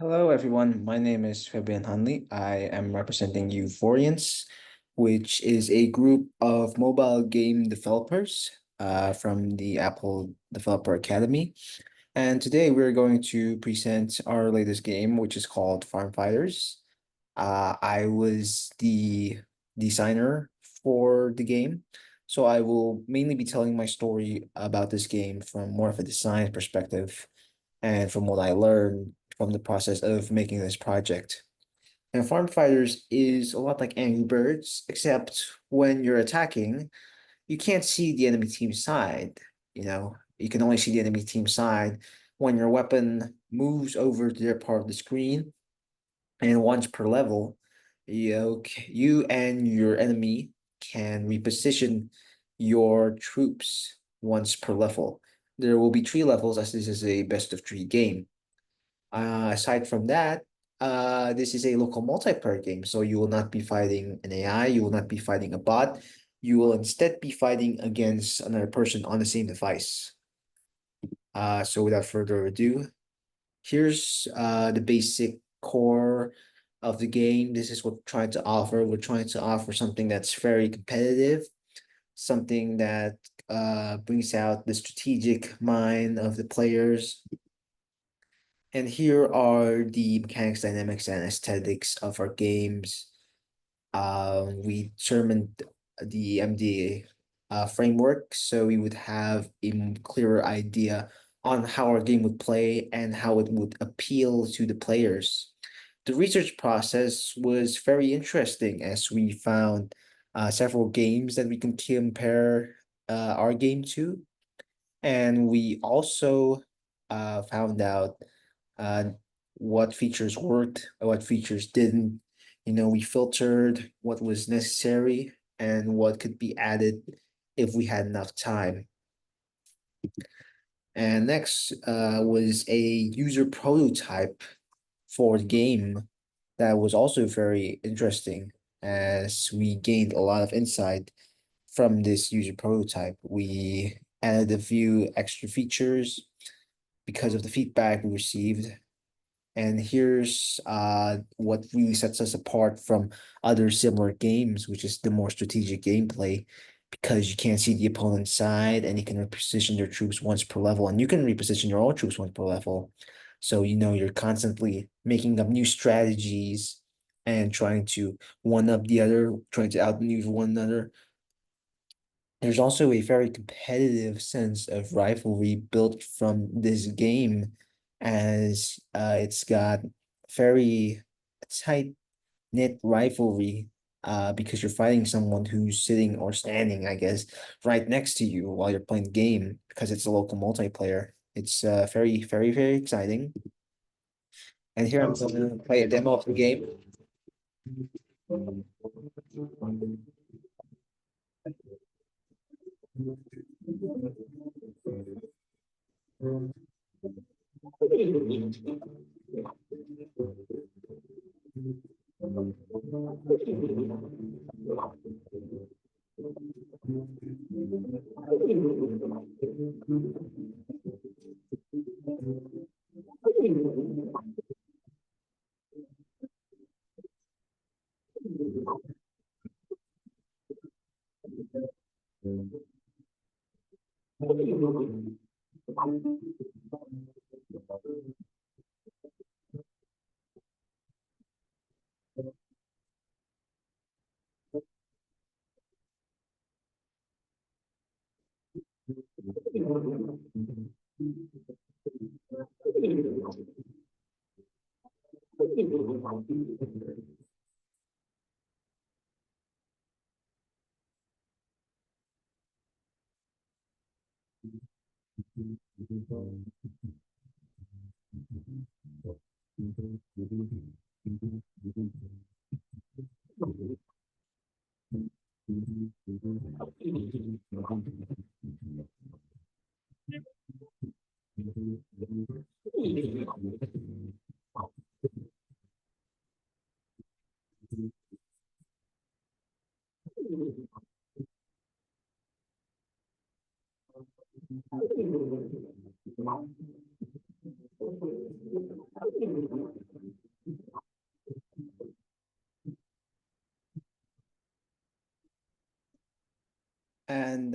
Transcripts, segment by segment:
Hello, everyone. My name is Febrian Hanli. I am representing Euphorians, which is a group of mobile game developers from the Apple Developer Academy. And today we're going to present our latest game, which is called Farm Fighters. I was the designer for the game, so I will mainly be telling my story about this game from more of a design perspective and from what I learned from the process of making this project. And Farm Fighters is a lot like Angry Birds, except when you're attacking, you can't see the enemy team side. You can only see the enemy team side when your weapon moves over to their part of the screen. And once per level, you and your enemy can reposition your troops once per level. There will be three levels as this is a best of three game. Aside from that, this is a local multiplayer game, so you will not be fighting an AI, you will not be fighting a bot, you will instead be fighting against another person on the same device. So without further ado, here's the basic core of the game. This is what we're trying to offer. We're trying to offer something that's very competitive, something that brings out the strategic mind of the players. And here are the mechanics, dynamics, and aesthetics of our games. We determined the MDA framework, so we would have a clearer idea on how our game would play and how it would appeal to the players. The research process was very interesting as we found several games that we can compare our game to, and we also found out uh, what features worked, what features didn't. We filtered what was necessary and what could be added if we had enough time. And next was a user prototype for the game that was also very interesting as we gained a lot of insight from this user prototype. We added a few extra features because of the feedback we received. And here's what really sets us apart from other similar games, which is the more strategic gameplay, because you can't see the opponent's side and you can reposition your troops once per level, and you can reposition your own troops once per level. So you're constantly making up new strategies and trying to one up the other, trying to outmaneuver one another. There's also a very competitive sense of rivalry built from this game, as it's got very tight knit rivalry because you're fighting someone who's sitting or standing, I guess, right next to you while you're playing the game because it's a local multiplayer. It's very, very, very exciting. And here I'm going to play a demo of the game.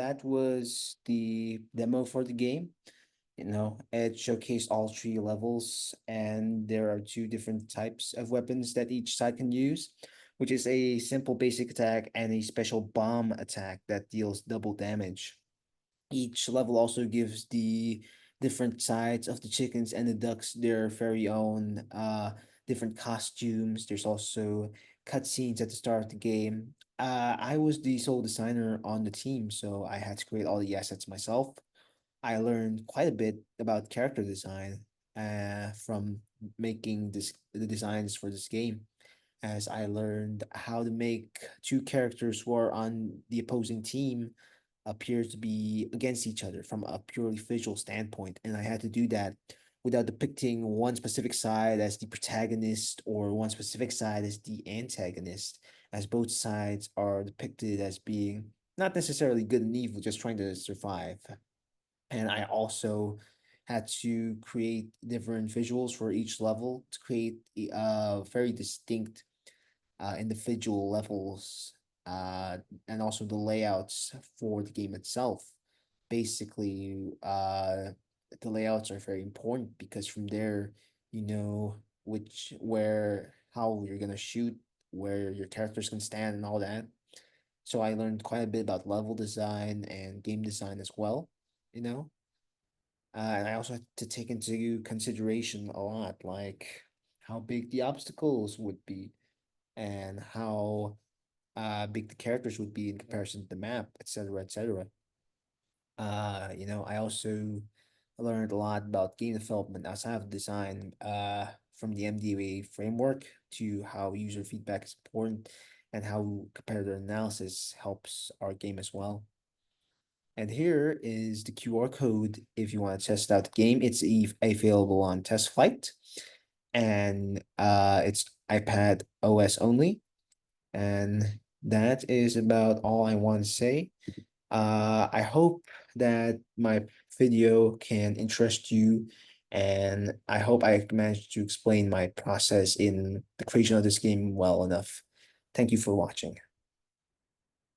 that was the demo for the game. It showcased all three levels, and there are two different types of weapons that each side can use, which is a simple basic attack and a special bomb attack that deals double damage. Each level also gives the different sides of the chickens and the ducks their very own different costumes. There's also cutscenes at the start of the game. I was the sole designer on the team, so I had to create all the assets myself. I learned quite a bit about character design from making the designs for this game, as I learned how to make two characters who are on the opposing team appear to be against each other from a purely visual standpoint. And I had to do that without depicting one specific side as the protagonist or one specific side as the antagonist, as both sides are depicted as being not necessarily good and evil, just trying to survive. And I also had to create different visuals for each level to create very distinct individual levels, and also the layouts for the game itself. Basically, the layouts are very important because from there, you know how you're gonna shoot, where your characters can stand, and all that. So I learned quite a bit about level design and game design as well. You know, and I also had to take into consideration a lot, like how big the obstacles would be and how big the characters would be in comparison to the map, etc., etc. I also learned a lot about game development outside of design, from the MDA framework to how user feedback is important and how comparator analysis helps our game as well. And here is the QR code if you want to test out the game. It's available on Test Flight, and it's iPad OS only. And that is about all I want to say. I hope that my video can interest you, and I hope I managed to explain my process in the creation of this game well enough. Thank you for watching.